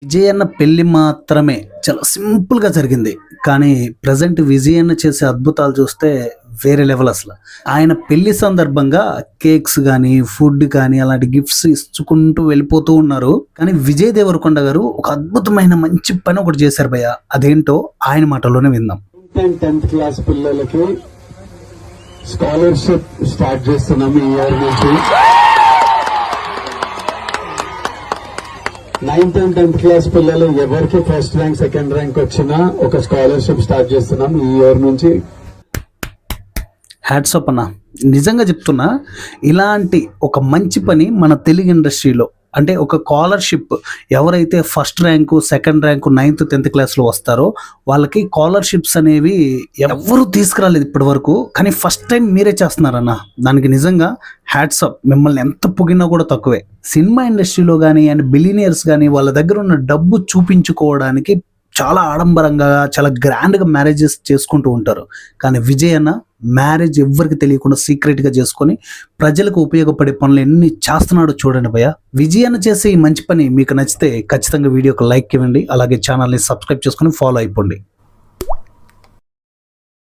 విజయ్ అన్న పెళ్లి మాత్రమే చాలా సింపుల్గా జరిగింది. కానీ ప్రజెంట్ విజయ్ అన్న చేసే అద్భుతాలు చూస్తే వేరే లెవెల్ అసలు. ఆయన పెళ్లి సందర్భంగా కేక్స్ కానీ ఫుడ్ కానీ అలాంటి గిఫ్ట్స్ ఇచ్చుకుంటూ వెళ్ళిపోతూ ఉన్నారు. కానీ విజయ్ దేవరకొండ గారు ఒక అద్భుతమైన మంచి పని ఒకటి చేశారు భయ్య. అదేంటో ఆయన మాటల్లోనే విందాం. 10th క్లాస్ పిల్లలకి స్కాలర్షిప్ స్టార్ట్ చేస్తున్నాం ఈ ఇయర్ నుంచి. 9th and 10th క్లాస్ పిల్లలు ఎవరికి ఫస్ట్ ర్యాంక్ సెకండ్ ర్యాంక్ వచ్చినా ఒక స్కాలర్షిప్ స్టార్ట్ చేస్తున్నాం ఈ ఇయర్ నుంచి. హ్యాట్స్ ఆఫ్ అన్న, నిజంగా చెప్తున్నా. ఇలాంటి ఒక మంచి పని మన తెలుగు ఇండస్ట్రీలో అంటే ఒక స్కాలర్షిప్ ఎవరైతే first rank second rank 9th 10th క్లాస్లో వస్తారో వాళ్ళకి స్కాలర్షిప్స్ అనేవి ఎవరు తీసుకురాలేదు ఇప్పటి వరకు. కానీ ఫస్ట్ టైం మీరే చేస్తున్నారన్న, దానికి నిజంగా హ్యాట్స్ ఆఫ్. మిమ్మల్ని ఎంత పొగినా కూడా తక్కువే. సినిమా ఇండస్ట్రీలో కానీ అండ్ బిలినియర్స్ కానీ వాళ్ళ దగ్గర ఉన్న డబ్బు చూపించుకోవడానికి చాలా ఆడంబరంగా చాలా గ్రాండ్గా మ్యారేజెస్ చేసుకుంటూ ఉంటారు. కానీ విజయ్ అన్న మ్యారేజ్ ఎవ్వరికి తెలియకుండా సీక్రెట్గా చేసుకొని ప్రజలకు ఉపయోగపడే పనులు ఎన్ని చేస్తున్నాడో చూడండి భయ్య. విజయ్ అన్న చేసే ఈ మంచి పని మీకు నచ్చితే ఖచ్చితంగా వీడియోకి లైక్ ఇవ్వండి. అలాగే ఛానల్ని సబ్స్క్రైబ్ చేసుకొని ఫాలో అయిపోండి.